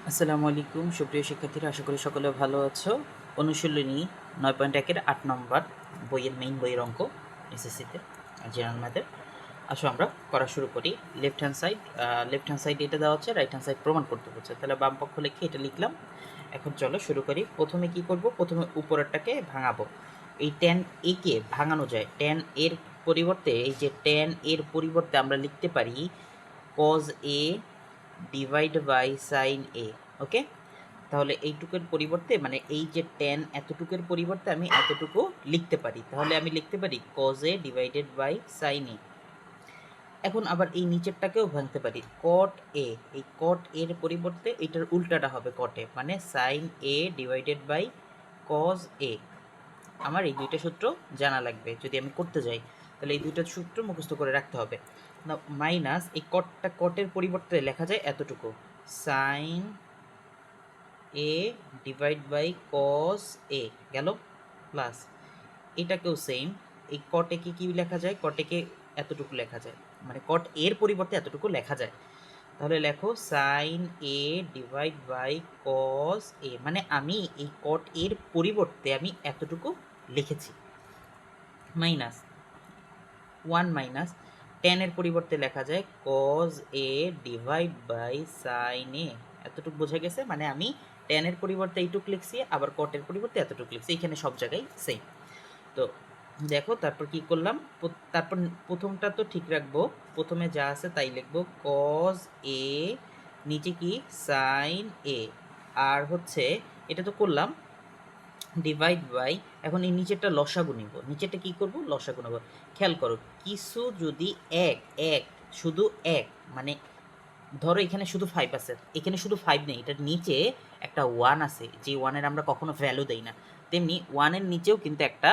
আসসালামু আলাইকুম সুপ্রিয় শিক্ষার্থীরা, আশা করি সকলে ভালো আছো। অনুশীলনী 9.1-এর 8 নম্বর বইয়ের মেইন বইয়ের অঙ্ক এসএসসিতে জেনারেল ম্যাথের। আসো আমরা করা শুরু করি। লেফট হ্যান্ড সাইড এটা দেওয়া হচ্ছে, রাইট হ্যান্ড সাইড প্রমাণ করতে হচ্ছে। তাহলে বাম পক্ষ লিখে এটা লিখলাম। এখন চলো শুরু করি। প্রথমে কি করব, প্রথমে উপরেরটাকে ভাঙাবো। এই tan a কে ভাঙানো যায়। tan এর পরিবর্তে, এই যে tan এর পরিবর্তে আমরা লিখতে পারি cos a divide by sine A. Okay, তাহলে এইটুকুর পরিবর্তে, মানে এই যে tan এতটুকুর পরিবর্তে আমি এতটুকু লিখতে পারি। তাহলে আমি লিখতে পারি cos a divided by sine A. এখন আবার এই নিচেরটাকেও ভাঙতে পারি cot a। এই cot এর পরিবর্তে এটার উল্টাটা হবে cot a, মানে sine a divided by cos a। আমার এই দুইটা সূত্র জানা লাগবে যদি আমি করতে যাই। তাহলে এই দুইটা সূত্র মুখস্থ করে রাখতে হবে না। মাইনাস এই কটের পরিবর্তে লেখা যায় এতটুকু, sine A divide by cos A গেল, প্লাস এটাকেও সেম। এই কটেকে কি লেখা যায়, কটেকে এতটুকু লেখা যায়, মানে কট এর পরিবর্তে এতটুকু লেখা যায়। তাহলে লেখো sine A divide by cos A, মানে আমি এই কট এর পরিবর্তে আমি এতটুকু লিখেছি। মাইনাস 1 মাইনাস tan এর পরিবর্তে লেখা যায় cos a divide by sin a। এতটুকু বোঝা গেছে, মানে আমি tan এর পরিবর্তে এইটুকু লিখছি, আবার cot এর পরিবর্তে এতটুকু লিখছি, এখানে সব জায়গায় সেম। তো দেখো তারপর কি করলাম, তারপর প্রথমটা তো ঠিক রাখবো, প্রথমে যা আছে তাই লিখবো cos a, নিচে কি sin a, আর হচ্ছে এটা তো করলাম ডিভাইড বাই, এখন এই নিচেরটা লসাগু নিব, নিচেরটা কি করব, লসাগু নেব। খেয়াল করো, কিছু যদি এক এক শুধু এক, মানে ধরো এখানে শুধু 5 আছে, এখানে শুধু 5 নেই, এটার নিচে একটা 1 আছে, যে 1-এর আমরা কখনো ভ্যালু দেই না। তেমনি 1-এর নিচেও কিন্তু একটা,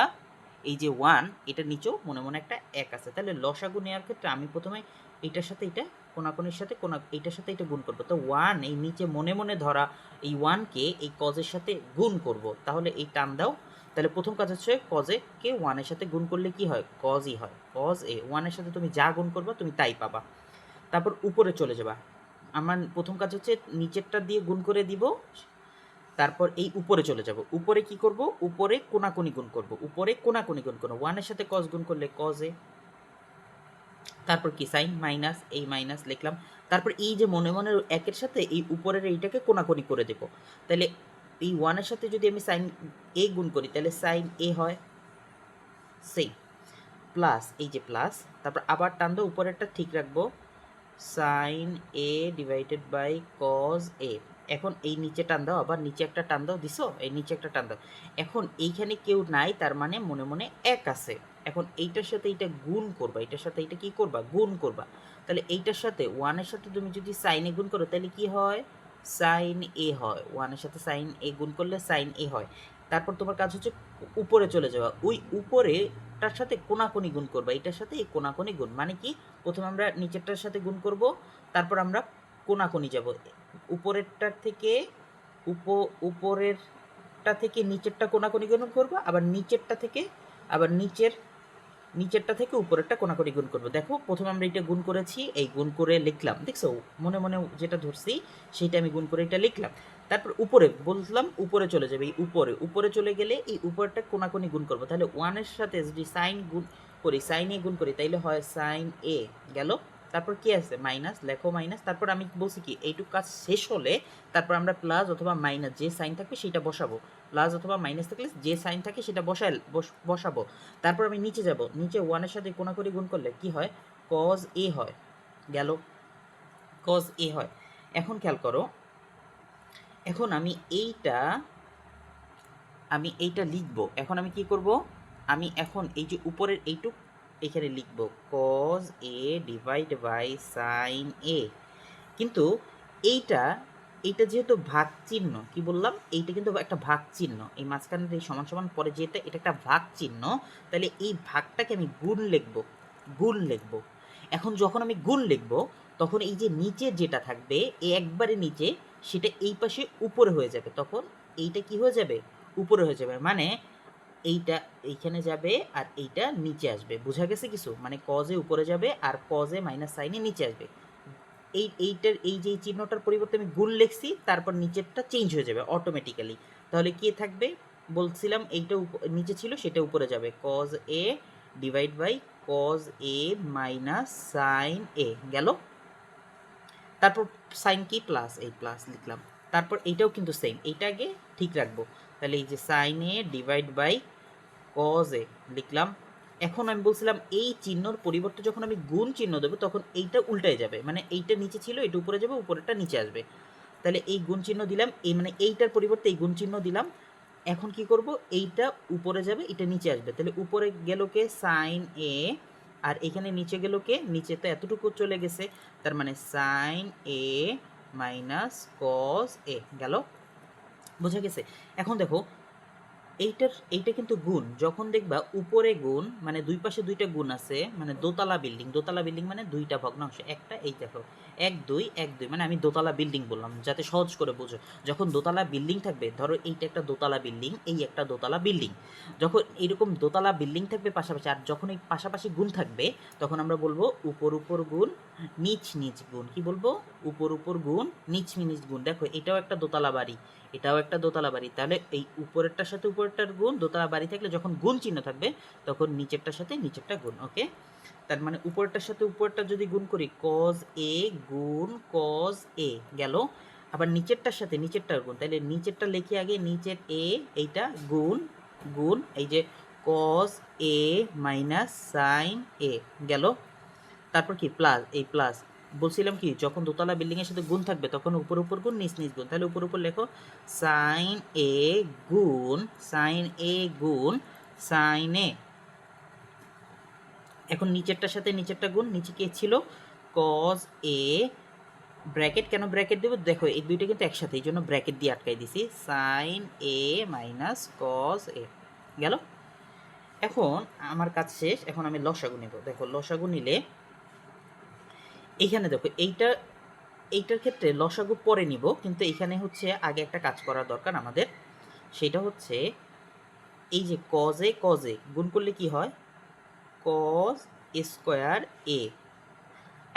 এই যে 1, এটার নিচেও মনে মনে একটা 1 আছে। তাহলে লসাগু নেওয়ার ক্ষেত্রে আমি প্রথমে এইটার সাথে এটা, কোনাকুনির সাথে এইটার সাথে এটা গুণ করব। তো 1 এই নিচে মনে মনে ধরা এই 1-কে এই কজের সাথে গুণ করব। তাহলে এই টান দাও। তাহলে প্রথম কাজ হচ্ছে কজে কে 1-এর সাথে গুণ করলে কি হয়, কজই হয়। কজ এ 1-এর সাথে তুমি যা গুণ করবা তুমি তাই পাবা। তারপর উপরে চলে যাবা। আমার প্রথম কাজ হচ্ছে নিচেরটা দিয়ে গুণ করে দিব, তারপর এই উপরে চলে যাব। উপরে কি করব, উপরে কোনাকুনি গুণ করব, উপরে কোনাকুনি গুণ করব। 1-এর সাথে cos গুণ করলে cos a, তারপর কি সাইন, মাইনাস, এই মাইনাস লিখলাম। তারপর এই যে মনে মনে 1-এর সাথে এই উপরের এইটাকে কোনাকুনি করে দেব। তাহলে এই 1-এর সাথে যদি আমি সাইন a গুণ করি তাহলে সাইন a হয়, সেই প্লাস, এই যে প্লাস, তারপর আবার টান দাও, উপরেরটা ঠিক রাখবো, sine a divided by cos a. এখন এই নিচে টান দাও, আবার নিচে একটা টান দাও, দিছো, এই নিচে একটা টান দাও। এখন এইখানে কেউ নাই, তার মানে মনে মনে 1 আছে। এখন এইটার সাথে এইটা গুণ করবা, এইটার সাথে এইটা কি করবা, গুণ করবা। তাহলে এইটার সাথে 1-এর সাথে তুমি যদি সাইন এ গুণ করো তাহলে কি হয়, সাইন এ হয়। 1-এর সাথে সাইন এ গুণ করলে সাইন এ হয়। তারপর তোমার কাজ হচ্ছে উপরে চলে যাওয়া, ওই উপরেটার সাথে কোনাকুনি গুণ করবা, এটার সাথে এই কোনাকুনি গুণ, মানে কি প্রথমে আমরা নিচেরটার সাথে গুণ করব, তারপর আমরা কোনাকুনি যাব। উপরেরটার থেকে উপরেরটা থেকে নিচেরটা কোনাকুনি গুণ করব, আবার নিচেরটা থেকে আবার নিচেরটা থেকে উপরেরটা কোনাকুনি গুণ করব। দেখো প্রথমে আমরা এটা গুণ করেছি, এই গুণ করে লিখলাম, দেখছো মনে মনে যেটা ধরছি সেটা আমি গুণ করে এটা লিখলাম। তারপর উপরে বললাম উপরে চলে যাবে, এই উপরে চলে গেলে এই উপরেরটা কোনাকুনি গুণ করব। তাহলে 1-এর সাথে যদি সাইন গুণ করি, সাইন এ গুণ করি, তাইলে হয় সাইন এ গেল। তারপর কি আছে, মাইনাস, লেখো মাইনাস। তারপর আমি বলছি কি এইটুকু কাজ শেষ হলে তারপর আমরা প্লাস অথবা মাইনাস যে সাইন থাকবে সেটা বসাবো, প্লাস অথবা মাইনাস থাকলে যে সাইন থাকে সেটা বসাবো। তারপর আমি নিচে যাব, নিচে 1-এর সাথে কোনাকুনি গুণ করলে কি হয়, কজ এ হয় গেল, কজ এ হয়। এখন খেয়াল করো, এখন আমি এইটা লিখব। এখন আমি কি করব, আমি এখন এই যে উপরের এইটুক এখানে লিখব cos a divide by sine a। কিন্তু এইটা এইটা যেহেতু ভাগ চিহ্ন, কি বললাম, এইটা কিন্তু একটা ভাগ চিহ্ন, এই মাঝখানের এই সমান সমান পরে যেটা, এটা একটা ভাগ চিহ্ন। তাহলে এই ভাগটাকে আমি গুণ লিখব, গুণ লিখব। এখন যখন আমি গুণ লিখব তখন এই যে নিচে যেটা থাকবে এই একবারে নিচে, সেটা এই পাশে উপরে হয়ে যাবে, তখন এইটা কি হয়ে যাবে, উপরে হয়ে যাবে, মানে এইটা এইখানে যাবে আর এইটা নিচে আসবে। বোঝা গেছে কিছু, মানে কজে উপরে যাবে আর কজে মাইনাস সাইনে নিচে আসবে। এইটার এই যে চিহ্নটার পরিবর্তে আমি গুণ লিখছি, তারপর নিচেরটা চেঞ্জ হয়ে যাবে অটোমেটিক্যালি। তাহলে কি থাকবে বলছিলাম, এইটা নিচে ছিল সেটা উপরে যাবে, cos A divide by cos A minus sine A গেল। তারপর সাইন কি প্লাস, এই প্লাস লিখলাম। তারপর এইটাও কিন্তু সেম, এইটা আগে ঠিক রাখবো। তাহলে এই যে sine A divide by cos a লিখলাম। এখন আমি বলছিলাম এই চিহ্নর পরিবর্তে যখন আমি গুণ চিহ্ন দেবো তখন এইটা উল্টায় যাবে, মানে এইটা নিচে ছিল এটা উপরে যাবে, উপরেরটা নিচে আসবে। তাহলে এই গুণ চিহ্ন দিলাম, এই মানে এইটার পরিবর্তে এই গুণ চিহ্ন দিলাম। এখন কি করব, এইটা উপরে যাবে এটা নিচে আসবে, তাহলে উপরে গেল কে সাইন এ, আর এখানে নিচে গেল কে, নিচে তো এতটুকু চলে গেছে, তার মানে sine a minus cos a গেল। বোঝা গেছে? এখন দেখো এইটা কিন্তু গুণ, যখন দেখবা উপরে গুণ মানে দুই পাশে দুইটা গুণ আছে, মানে দোতলা বিল্ডিং মানে দুইটা ভগ্নাংশ, একটা এই দেখো 1 2 1 2, মানে আমি দোতলা বিল্ডিং বললাম যাতে সহজ করে বোঝো। যখন দোতলা বিল্ডিং থাকবে, ধরো এইটা একটা দোতলা বিল্ডিং, এই একটা দোতলা বিল্ডিং, যখন এরকম দোতলা বিল্ডিং থাকবে পাশাপাশি, আর যখন এই পাশাপাশি গুণ থাকবে তখন আমরা বলবো উপর উপর গুণ নিচ নিচ গুণ। কি বলবো? উপর উপর গুণ নিচ নিচ গুণ। দেখো এটাও একটা দোতলা বাড়ি, এটাও একটা দোতলা বাড়ি, তাহলে এই উপরেরটার সাথে উপরেরটার গুণ, দোতলা বাড়ি থাকলে যখন গুণ চিহ্ন থাকবে তখন নিচেরটার সাথে নিচেরটা গুণ। ওকে, তার মানে উপরেরটার সাথে উপরেরটা যদি গুণ করি, কজ এ গুণ কজ এ গেল। আবার নিচেরটার সাথে নিচেরটার গুণ, তাহলে নিচেরটা লিখি আগে, নিচের এ এইটা গুণ গুণ এই যে cause A minus sine A গেল। তারপর কি প্লাস, এই প্লাস বলছিলাম কি যখন দোতলা বিল্ডিং এর সাথে গুণ থাকবে তখন উপর উপর গুণ নিচ নিচ গুণ, তাহলে উপর উপর লেখো সাইন এ গুণ সাইন এ। এখন নিচেরটার সাথে নিচেরটা গুণ, নিচে কি ছিল কজ এ, ব্র্যাকেট কেন ব্র্যাকেট দেবো দেখো এই দুইটা কিন্তু একসাথে, এই জন্য ব্র্যাকেট দিয়ে আটকাই দিছি, sine a minus cos a গেল। এখন আমার কাজ শেষ, এখন আমি লসাগু নেব। দেখো লসাগু নিলে এইখানে দেখো এইটার ক্ষেত্রে লসাগু পরে নিব, কিন্তু এখানে হচ্ছে আগে একটা কাজ করা দরকার আমাদের, সেটা হচ্ছে এই যে কজে গুণ করলে কি হয়, কজ স্কোয়ার এ,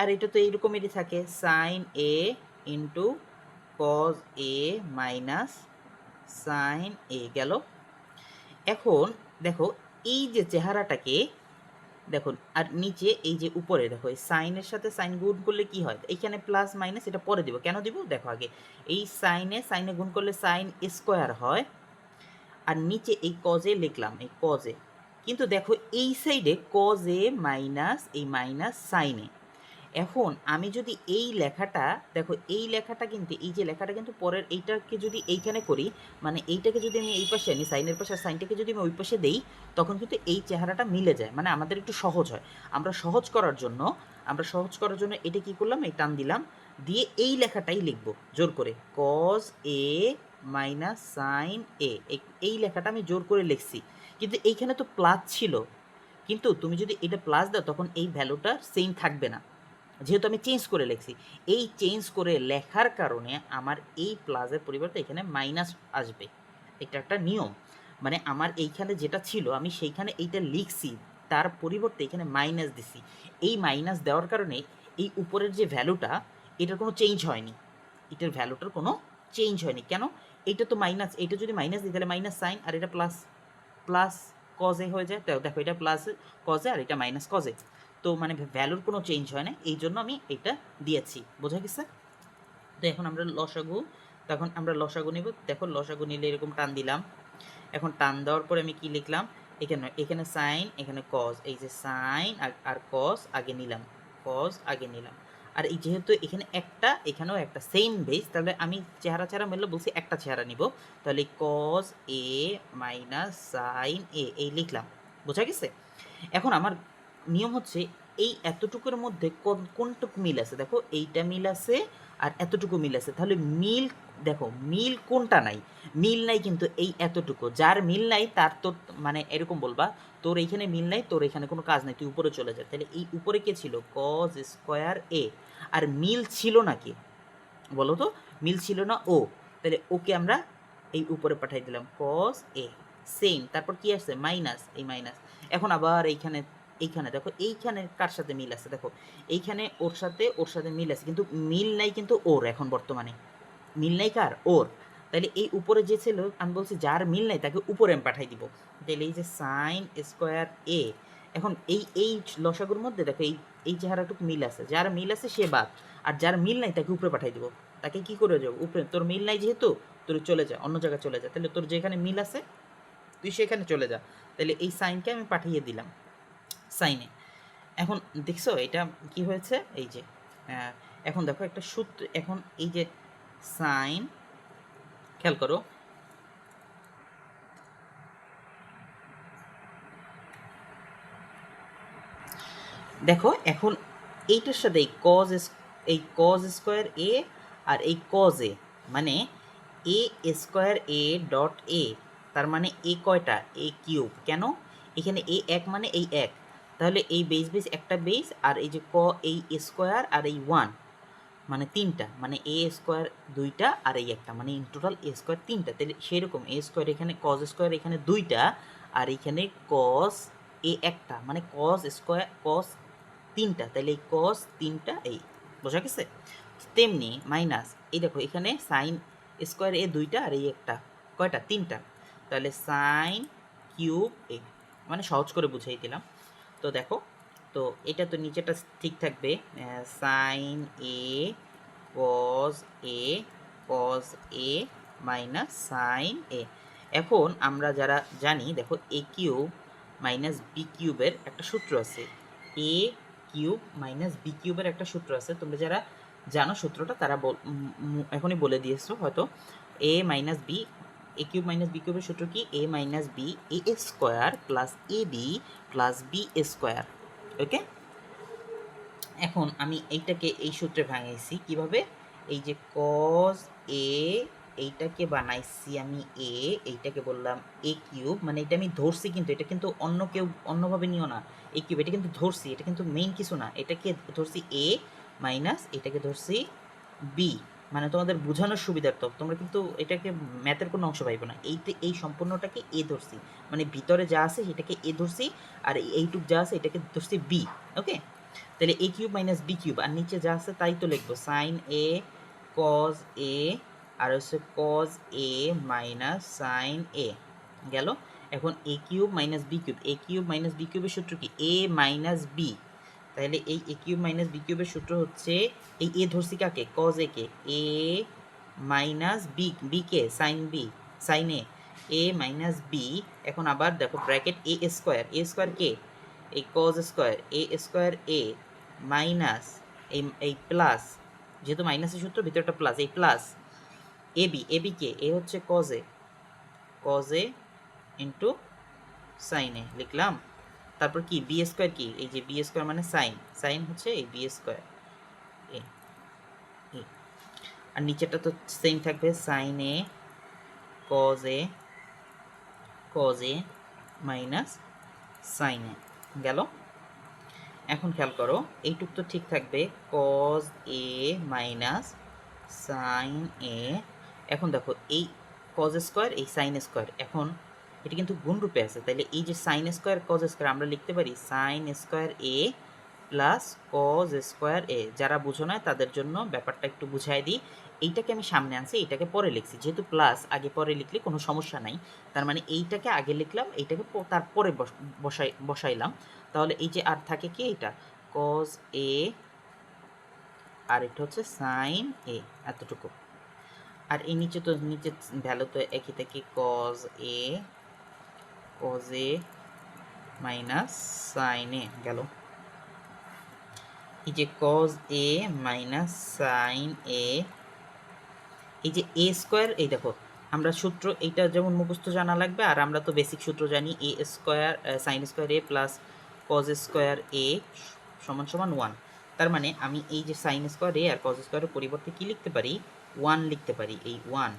আর এটা তো এইরকমেরই থাকে sine A into cos A minus sine A গেল। এখন দেখো এই যে চেহারাটাকে দেখুন, আর নিচে এই যে উপরে দেখো এই সাইনের সাথে সাইন গুণ করলে কি হয়, এইখানে প্লাস মাইনাস এটা পরে দিব, কেন দিব দেখো আগে, এই সাইনে গুণ করলে সাইন স্কোয়ার হয়, আর নিচে এই কজে লিখলাম এই কজে, কিন্তু দেখো এই সাইডে কজে মাইনাস এই মাইনাস সাইনে। এখন আমি যদি এই লেখাটা দেখো, এই লেখাটা কিন্তু এই যে লেখাটা কিন্তু পরের এইটাকে যদি এইখানে করি, মানে এইটাকে যদি আমি এই পাশে আনি সাইনের পাশে, সাইনটাকে যদি আমি ওই পাশে দেই তখন কিন্তু এই চেহারাটা মিলে যায়, মানে আমাদের একটু সহজ হয়। আমরা সহজ করার জন্য এটা কি করলাম, এই টান দিলাম, দিয়ে এই লেখাটাই লিখবো জোর করে, কজ এ মাইনাস সাইন এ, এই লেখাটা আমি জোর করে লিখছি, কিন্তু এইখানে তো প্লাস ছিল, কিন্তু তুমি যদি এটা প্লাস দাও তখন এই ভ্যালুটা সেম থাকবে না, যেহেতু আমি চেঞ্জ করে লিখছি। এই চেঞ্জ করে লেখার কারণে আমার এই প্লাসের পরিবর্তে এখানে মাইনাস আসবে, এটা একটা নিয়ম। মানে আমার এইখানে যেটা ছিল আমি সেইখানে এইটা লিখছি, তার পরিবর্তে এখানে মাইনাস দিছি। এই মাইনাস দেওয়ার কারণে এই উপরের যে ভ্যালুটা এটার কোনো চেঞ্জ হয়নি, এটার ভ্যালুটার কোনো চেঞ্জ হয়নি। কেন? এইটা তো মাইনাস, এইটা যদি মাইনাস দিই তাহলে মাইনাস সাইন, আর এটা প্লাস প্লাস কজে হয়ে যায়। দেখো এটা প্লাস কজে আর এটা মাইনাস কজে, তো মানে ভ্যালুর কোনো চেঞ্জ হয় না, এই জন্য আমি এটা দিয়েছি। বোঝা গেছে? তো এখন আমরা লসাগু নিব। দেখো লসাগু নিলে এরকম টান দিলাম, এখন টান দেওয়ার পরে আমি কি লিখলাম, এখানে সাইন এখানে কজ, এই যে সাইন আর কজ আগে নিলাম, আর এই যেহেতু এখানে একটা এখানেও একটা সেম বেস, তাহলে আমি চেহারা মিললে বলছি একটা চেহারা নিব, তাহলে কজ এ মাইনাস সাইন এ এই লিখলাম। বোঝা গেছে? এখন আমার নিয়ম হচ্ছে এই এতটুকুর মধ্যে কোনটুকু মিল আছে, দেখো এইটা মিল আছে আর এতটুকু মিল আছে, তাহলে মিল দেখো মিল কোনটা নাই, মিল নাই কিন্তু এই এতটুকু, যার মিল নাই তার তো মানে এরকম বলবা তোর এইখানে মিল নাই, তোর এখানে কোনো কাজ নাই, তুই উপরে চলে যা। তাহলে এই উপরে কে ছিল, কজ স্কোয়ার এ, আর মিল ছিল না কি বলো তো, মিল ছিল না ও, তাহলে ওকে আমরা এই উপরে পাঠাই দিলাম কজ এ, সেম, তারপর কি আসছে মাইনাস, এই মাইনাস। এখন আবার এইখানে এইখানে দেখো, এইখানে কার সাথে মিল আছে দেখো, এইখানে ওর সাথে মিল আছে, কিন্তু মিল নাই কিন্তু ওর, এখন বর্তমানে মিল নাই কার, ওর। তাহলে এই উপরে যে ছিল, আমি বলছি যার মিল নাই তাকে উপরে আমি পাঠাই দিব। তাহলে এই যে সাইন স্কোয়ার এ, এখন এই লসাগুর মধ্যে দেখো এই চেহারাটুকু মিল আছে, যার মিল আছে সে বাদ, আর যার মিল নাই তাকে উপরে পাঠাই দিব। তাকে কি করে যাবো উপরে, তোর মিল নাই যেহেতু তোর চলে যা, অন্য জায়গায় চলে যা, তাহলে তোর যেখানে মিল আছে তুই সেখানে চলে যা। তাহলে এই সাইনকে আমি পাঠিয়ে দিলাম সাইনে। এখন দেখছো এটা কি হয়েছে, এই যে এখন দেখো একটা সূত্র, এখন এই যে সাইন, খেয়াল করো, দেখো এখন এইটার সাথে এই কজ স্কোয়ার এ আর এই কজ এ, মানে এ স্কোয়ার এ ডট এ, তার মানে এ কয়টা, এ কিউব, কেন এখানে এ এক মানে এই এক, তাহলে এই বেস একটা বেস, আর এই যে এই স্কোয়ার আর এই ওয়ান মানে তিনটা, মানে এ স্কোয়ার দুইটা আর এই একটা, মানে ইন টোটাল এ স্কোয়ার তিনটা। তাহলে সেরকম এ স্কোয়ার এখানে, কজ স্কোয়ার এখানে দুইটা, আর এখানে কস এ একটা, মানে কস স্কোয়ার কস তিনটা, তাহলে এই কস তিনটা, এই বোঝা গেছে। তেমনি মাইনাস এই দেখো এখানে সাইন স্কোয়ার এ দুইটা আর এই একটা, কয়টা, তিনটা, তাহলে সাইন কিউব এ, মানে সহজ করে বুঝাই দিলাম। তো দেখো, তো এটা তো নিচেটা ঠিক থাকবে, sine A cos A cos A minus sine A. এখন আমরা যারা জানি দেখো এ কিউব মাইনাস বি কিউবের একটা সূত্র আছে, এ কিউব মাইনাস বি কিউবের একটা সূত্র আছে, তোমরা যারা জানো সূত্রটা তারা এখনই বলে দিয়েছো হয়তো। এ মাইনাস বি, এ কিউব মাইনাস বি কিউবের সূত্র কি, এ minus B A square plus A B plus B square. ওকে, এখন আমি এইটাকে এই সূত্রে ভাঙাইছি কিভাবে, এই যে কজ এ, এইটাকে বানাইছি আমি এ, এইটাকে বললাম এ কিউব, মানে এটা আমি ধরছি, কিন্তু এটা কিন্তু অন্য কেউ অন্যভাবে নিও না, এ কিউব এটা কিন্তু ধরছি, এটা কিন্তু মেইন কিছু না, এটাকে ধরছি এ মাইনাস এটাকে ধরছি বি, মানে তোমাদের বোঝানোর সুবিধার্থে, তোমরা কিন্তু এটাকে ম্যাথের কোনো অংশ পাইবে না, এই সম্পূর্ণটাকে এ ধরছি, মানে ভিতরে যা আছে সেটাকে এ ধরছি, আর এইটুক যা আছে এটাকে ধরছি বি। ওকে, তাহলে এ কিউব মাইনাস বি কিউব, আর নিচে যা আছে তাই তো লিখবো, সাইন এ কজ এ আর হচ্ছে cause A minus sine A, গেল। এখন এ কিউব মাইনাস বি কিউব, এ কিউব মাইনাস বি কিউবের সূত্র কি, এ মাইনাস বি, তাহলে এই এ কিউব মাইনাস বি কিউবের সূত্র হচ্ছে, এই এ ধরছি কাকে, কজ এ কে, এ মাইনাস বি, বি কে sine b, sine a minus b. এখন আবার দেখো ব্র্যাকেট এ স্কোয়ার কে, এই cos square a square a minus এই প্লাস, যেহেতু মাইনাসের সূত্র ভিতরটা প্লাস, এই প্লাস এ বি কে, এ হচ্ছে কজ এ ইন্টু সাইন এ লিখলাম, তারপর কি বি স্কোয়ার, কি এই যে বি স্কোয়ার মানে সাইন হচ্ছে এই বি স্কোয়ার এ, আর নিচেটা তো সেম থাকবে, sine A cos A minus sine A, গেল। এখন খেয়াল করো এইটুক তো ঠিক থাকবে, cos A minus sine A. এখন দেখো এই কজ স্কোয়ার এই সাইন স্কোয়ার, এখন এটা কিন্তু গুণ রূপে আছে, তাহলে এই যে সাইন স্কোয়ার কজ স্কোয়ার আমরা লিখতে পারি sine square a plus cos square এ। যারা বুঝো না তাদের জন্য ব্যাপারটা একটু বুঝাই দিই, এইটাকে আমি সামনে আনছি, এইটাকে পরে লিখছি, যেহেতু প্লাস আগে পরে লিখলে কোনো সমস্যা নাই, তার মানে এইটাকে আগে লিখলাম, এইটাকে তারপরে বসাইলাম, তাহলে এই যে আর থাকে কি এটা কজ এ, আর এটা হচ্ছে সাইন এ, এতটুকু। আর এই নিচে তো নিচে ভ্যালু তো একই থাকে, cause A minus sine A, গেল। এই যে কজ এ মাইনাস সাইন এ, এই যে এ স্কোয়ার, এই দেখো আমরা সূত্র এইটা যেমন মুখস্থ জানা লাগবে, আর আমরা তো বেসিক সূত্র জানি, এ square sine square a plus cos square এ সমান সমান 1, তার মানে আমি এই যে সাইন স্কোয়ার এ আর কজ স্কোয়ারের পরিবর্তে কি লিখতে পারি, 1 লিখতে পারি, এই 1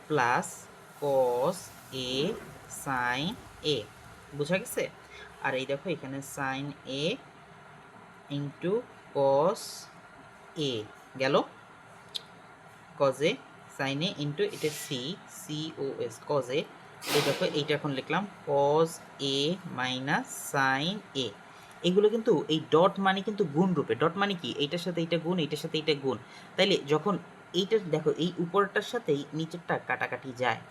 প্লাস কস এ সাইন এ, বোঝা গেছে। আর এই দেখো এখানে sign A into cos A, গেল, কজে সাইন এ ইন্টু এটা সি ও এস কজে এই দেখো এইটা এখন লিখলাম cos a minus sine a। এগুলো কিন্তু এই ডট মানে কিন্তু গুণ রূপে। ডট মানে কি, এইটার সাথে এইটা গুণ, এইটার সাথে এইটা গুণ। তাইলে যখন এইটার দেখো এই উপরটার সাথেই নিচেরটা কাটাকাটি যায়,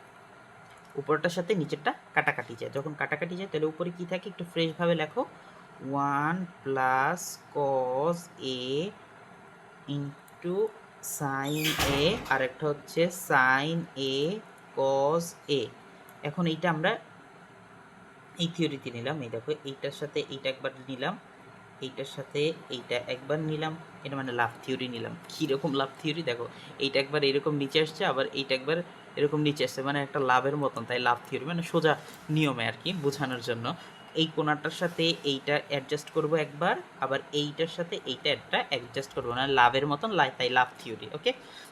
উপরটার সাথে নিচেরটা কাটাকাটি যায়, যখন কাটাকাটি যায় তাহলে উপরে কি থাকে একটু ফ্রেশভাবে লেখো, 1 plus cos a into sine A, আর একটা হচ্ছে সাইন এ cos a। এখন এইটা আমরা এই থিওরিতে নিলাম। এই দেখো এইটার সাথে এইটা একবার নিলাম, এইটার সাথে এইটা একবার নিলাম, এটা মানে লাভ থিওরি নিলাম। কীরকম লাভ থিওরি দেখো, এইটা একবার এরকম নিচে আসছে, আবার এইটা একবার এরকম নিচে আসছে, মানে একটা লাভের মতন, তাই লাভ থিওরি মানে সোজা নিয়মে আর কি বোঝানোর জন্য। এই কোণাটার সাথে এইটা অ্যাডজাস্ট করব একবার, আবার এইটার সাথে এইটা একটা অ্যাডজাস্ট করবো, না লাভের মতন তাই লাভ থিওরি। ওকে,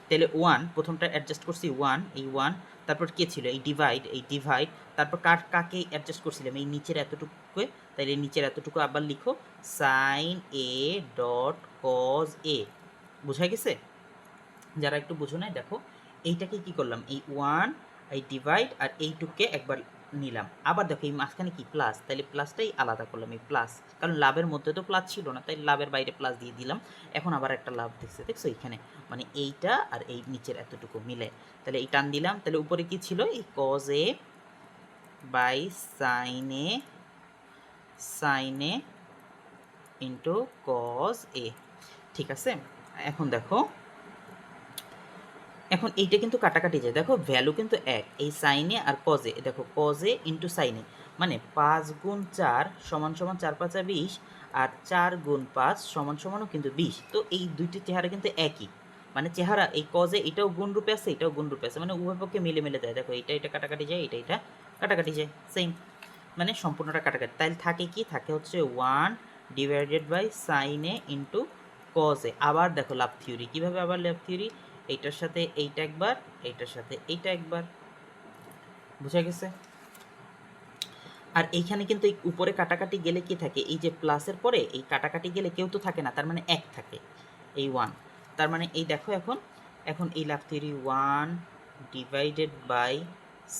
তাহলে 1 প্রথমটা অ্যাডজাস্ট করছি 1, এই 1, তারপর কে ছিল এই ডিভাইড, তারপর কাকে অ্যাডজাস্ট করছিলাম এই নিচের এতটুকু, তাইলে নিচের এতটুকু আবার লিখো sine a dot cos a. বোঝা গেছে? যারা একটু বুঝো নাই দেখো, এইটাকে কি করলাম, এই 1 এই ডিভাইড আর এইটুকে একবার নিলাম, আবার দেখো এই মাঝখানে কি প্লাস, তাইলে প্লাসটাই আলাদা করলাম এই প্লাস, কারণ লাভের মধ্যে তো প্লাস ছিল না, তাই লাভের বাইরে প্লাস দিয়ে দিলাম। এখন আবার একটা লাভ দেখছো এইখানে, মানে এইটা আর এই নিচের এতটুকু মিলে, তাহলে এই টান দিলাম, তাহলে উপরে কি ছিল এই কজ এ বাই সাইনে ইন্টু কজ এ। ঠিক আছে, এখন দেখো, এখন এইটা কিন্তু কাটাকাটি যায়, দেখো ভ্যালু কিন্তু এক, এই সাইনে আর কজে, দেখো কজে ইন্টু সাইনে, মানে 5 গুণ 4 সমান সমান 4 5 20, আর 4 গুণ 5 সমান সমানও কিন্তু 20। তো এই দুইটি চেহারা কিন্তু একই, মানে চেহারা এই কজে এটাও গুণ রূপে আছে, এটাও গুণ রূপে আছে, মানে উভয় পক্ষে মিলে মিলে দেয়। দেখো এটা কাটাকাটি যায়, এটা কাটাকাটি যায়, সেম, মানে সম্পূর্ণটা কাটাকাটি। তাইলে থাকে কি, থাকে হচ্ছে 1 ডিভাইডেড বাই সাইনে ইন্টু কজে। আবার দেখো লাভ থিওরি, কীভাবে আবার লাভ থিওরি, এইটার সাথে এইটা একবার, এইটার সাথে এইটা একবার। বুঝা গেছে? আর এইখানে কিন্তু এই উপরে কাটাকাটি গেলে কি থাকে, এই যে প্লাসের পরে এই কাটাকাটি গেলে কেউ তো থাকে না, তার মানে এক থাকে, এই 1, তার মানে এই দেখো এখন এই লাভ থিওরি 1 ডিভাইডেড বাই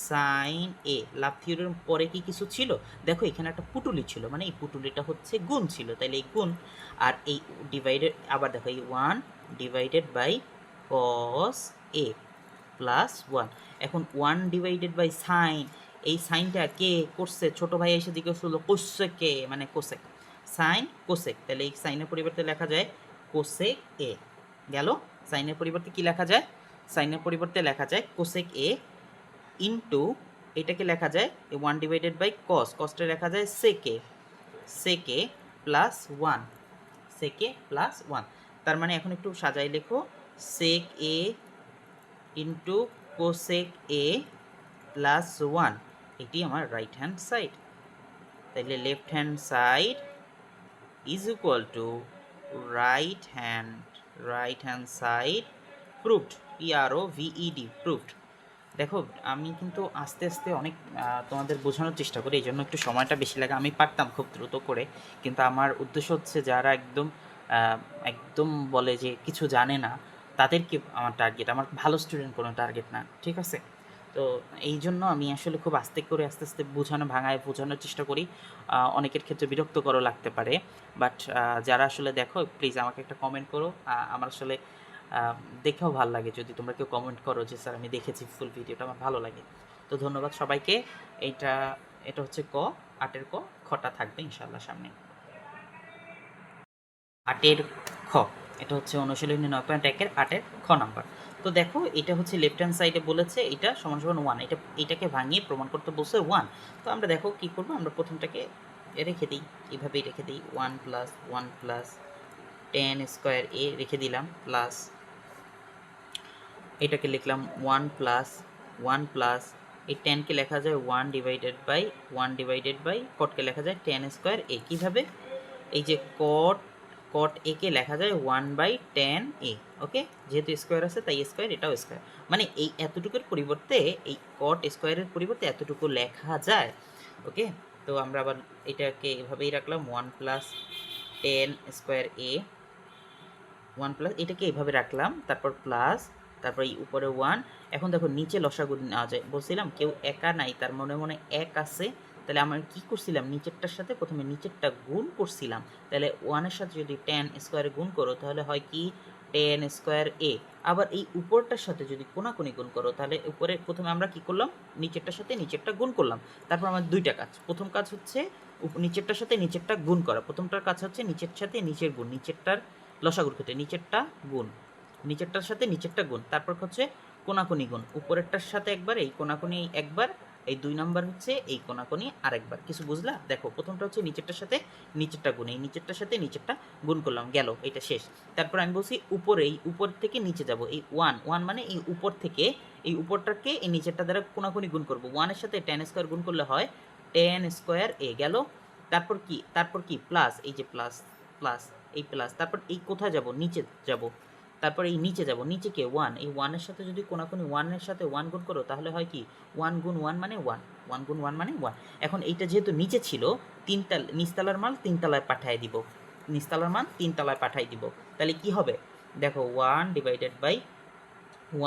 সাইন এ। লাভ থিওরির পরে কি কিছু ছিল, দেখো এখানে একটা পুটুলি ছিল, মানে এই পুটুলিটা হচ্ছে গুণ ছিল, তাইলে এই গুণ, আর এই ডিভাইডেড, আবার দেখো এই 1 divided by cos a plus 1। এখন 1 ডিভাইডেড বাই সাইন, এই সাইনটা কে করছে, ছোট ভাই এসে দিকে শুনলো কোসেক কে, মানে কোসেক, সাইন কোসেক, তাহলে এই সাইনের পরিবর্তে লেখা যায় কোসেক এ। গেল, সাইনের পরিবর্তে কি লেখা যায়, সাইনের পরিবর্তে লেখা যায় কোসেক এ ইন্টু, এটাকে লেখা যায় 1 ডিভাইডেড বাই কসটা লেখা যায় সেকে প্লাস 1, সেকে প্লাস 1। তার মানে এখন একটু সাজাই লেখো, সেক এ ইন্টু কোসেক এ প্লাস 1, এটি আমার রাইট হ্যান্ড সাইড। তাইলে left hand side is equal to right hand side proved, PROVED proved. দেখো আমি কিন্তু আস্তে আস্তে অনেক তোমাদের বোঝানোর চেষ্টা করি, এই জন্য একটু সময়টা বেশি লাগে, আমি পারতাম খুব দ্রুত করে, কিন্তু আমার উদ্দেশ্য হচ্ছে যারা একদম বলে যে কিছু জানে না তাদেরকে আমার টার্গেট, আমার ভালো স্টুডেন্ট কোনো টার্গেট না, ঠিক আছে? তো এই জন্য আমি আসলে খুব আস্তে আস্তে বোঝানোর চেষ্টা করি। অনেকের ক্ষেত্রে বিরক্তকরও লাগতে পারে, বাট যারা আসলে দেখো প্লিজ আমাকে একটা কমেন্ট করো, আমার আসলে দেখেও ভালো লাগে যদি তোমরা কেউ কমেন্ট করো যে স্যার আমি দেখেছি ফুল ভিডিওটা, আমার ভালো লাগে। তো ধন্যবাদ সবাইকে। এটা হচ্ছে 8-এর খটা থাকবে ইনশাল্লাহ সামনে। 8-এর খ, এটা হচ্ছে অনুশীলনী 9.1-এর 8-এর খ নাম্বার। তো দেখো এটা হচ্ছে লেফট হ্যান্ড সাইডে বলেছে এটা সমান সমান 1, এটাকে ভাঙিয়ে প্রমাণ করতে বলছে 1। তো আমরা দেখো কি করব, আমরা প্রথমটাকে রেখে দিই, এইভাবেই রেখে দিই, 1 প্লাস tan স্কোয়ার এ রেখে দিলাম, প্লাস এটাকে লিখলাম 1 প্লাস এই টেনকে লেখা যায় 1 ডিভাইডেড বাই কটকে লেখা যায় tan স্কোয়ার এ। কীভাবে, এই যে কট এ কে লেখা যায় 1/tan a। ওকে, যেহেতু স্কোয়ার আছে তাই স্কোয়ার, এটাও স্কোয়ার, মানে এই এতটুকুর পরিবর্তে এই কট স্কোয়ারের পরিবর্তে এতটুকু লেখা যায়। ওকে, তো আমরা আবার এটাকে এভাবেই রাখলাম 1 প্লাস tan স্কোয়ার এ, 1 প্লাস এটাকে এভাবে রাখলাম, তারপর প্লাস, তারপর এই উপরে 1। এখন দেখো নিচে লসাগু নেওয়া যায়, বলছিলাম কেউ একা নাই, তার মনে মনে এক আছে। তাহলে আমরা কি করছিলাম, নিচেরটার সাথে প্রথমে নিচেরটা গুণ করছিলাম। তাহলে 1-এর সাথে যদি 10 স্কোয়ারে গুণ করো তাহলে হয় কি 10 স্কোয়ার এ। আবার এই উপরটার সাথে যদি কোনাকুনি গুণ করো তাহলে উপরে প্রথমে আমরা কি করলাম, নিচেরটার সাথে নিচেরটা গুণ করলাম। তারপর আমার দুইটা কাজ, প্রথম কাজ হচ্ছে নিচেরটার সাথে নিচেরটা গুণ করা, প্রথমটার কাজ হচ্ছে নিচের সাথে নিচের গুণ, নিচেরটার লসাগুর ক্ষেত্রে নিচেরটা গুণ, নিচেরটার সাথে নিচেরটা গুণ, তারপর হচ্ছে কোনাকুনি গুণ, উপরেরটার সাথে একবার, এই কোনাকুনি একবার, এই 2 নাম্বার হচ্ছে এই কোনাকুনি আরেকবার। কিছু বুঝলা? দেখো প্রথমটা হচ্ছে নিচেরটার সাথে নিচেরটা গুণ, এই নিচেরটার সাথে নিচেরটা গুণ করলাম, গেল, এটা শেষ। তারপর আমি বলছি উপরে, এই উপর থেকে নিচে যাব, এই 1 মানে এই উপর থেকে এই উপরটাকে এই নিচেরটা দ্বারা কোনাকুনি গুণ করবো। 1-এর সাথে 10 স্কোয়ার গুণ করলে হয় 10 স্কোয়ার এ, গেল। তারপর কি প্লাস, এই যে প্লাস প্লাস, এই প্লাস, তারপর এই কোথায় যাব, নিচে যাব, তারপর এই নিচে যাব, নিচে কে 1, এই 1-এর সাথে যদি কোনাকুনি 1-এর সাথে 1 গুণ করো তাহলে হয় কি 1 গুণ 1 মানে 1, 1 গুণ 1 মানে 1। এখন এইটা যেহেতু নিচে ছিল, নিচতলার মাল 3 তলায় পাঠিয়ে দিব, নিচতলার মান 3 তলায় পাঠিয়ে দিব। তাহলে কি হবে দেখো, 1 divided by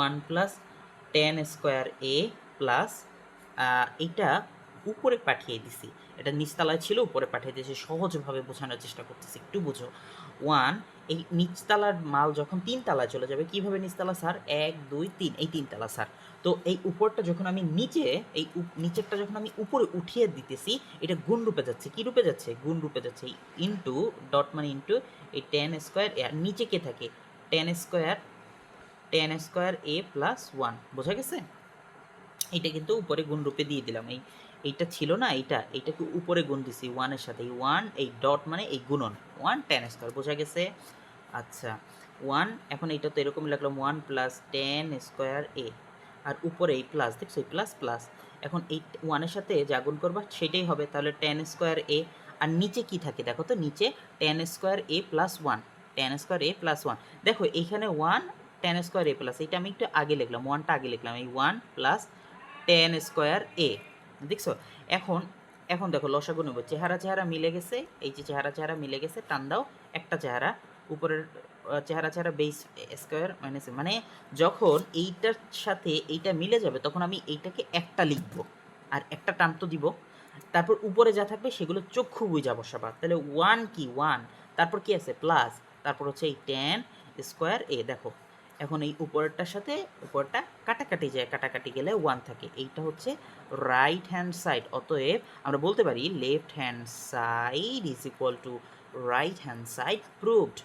1 plus 10 square a plus এইটা উপরে পাঠিয়ে দিছি, এটা নিচতলায় ছিল উপরে পাঠিয়ে দিয়েছি, সহজভাবে বোঝানোর চেষ্টা করতেছি, একটু বুঝো। 1, এই নিচতলার মাল যখন 3 তলায় চলে যাবে, কিভাবে নিচতলা স্যার, 1 2 3, এই 3 তলা স্যার। তো এই উপরটা যখন আমি নিচে, এই নিচেরটা যখন আমি উপরে উঠিয়ে দিতেছি, এটা গুণ রূপে যাচ্ছে, কি রূপে যাচ্ছে, গুণ রূপে যাচ্ছে। ইন্টু ডট মানে ইন্টু এই 10 স্কোয়ার, আর নিচে কে থাকে 10 স্কোয়ার এ প্লাস 1, বোঝা গেছে? এইটা কিন্তু উপরে গুণ রূপে দিয়ে দিলাম, এইটা ছিল না, এইটাকে উপরে গুণ দিছি 1-এর সাথে, এই 1, এই ডট মানে এই গুণন 1 10 স্কোয়ার, বোঝা গেছে? আচ্ছা 1, এখন এইটা তো এরকম লিখলাম 1 প্লাস 10 স্কোয়ার এ, আর উপরে এই প্লাস, দেখছো এই প্লাস প্লাস, এখন এই 1-এর সাথে যা গুণ করবা সেটাই হবে, তাহলে 10 স্কোয়ার এ। আর নিচে কি থাকে দেখো তো, নিচে 10 square a plus 1, 10 square a plus 1। দেখো এইখানে 1 10 স্কোয়ার এ প্লাস, এটা আমি একটু আগে লিখলাম, 1টা আগে লিখলাম, এই 1 প্লাস 10 স্কোয়ার এ, দেখছো? এখন এখন দেখো লসাগু নেব, চেহারা মিলে গেছে, এই যে চেহারা মিলে গেছে, টান দাও, একটা চেহারা উপরের চেহারা বেস স্কোয়ার মাইনাস, মানে যখন এইটার সাথে এইটা মিলে যাবে তখন আমি এইটাকে একটা লিখব আর একটা টান তো দিব, তারপর উপরে যা থাকবে সেগুলো চক্ষু বুঝা বসাবা। তাহলে 1 কি 1, তারপর কি আছে প্লাস, তারপর হচ্ছে এই 10 স্কোয়ার এ। দেখো এখন এই উপরেরটার সাথে উপরটা কাটাকাটি যায়, কাটাকাটি গেলে 1 থাকে, এইটা হচ্ছে রাইট হ্যান্ড সাইড। অতএব আমরা বলতে পারি left hand side is equal to right hand side proved.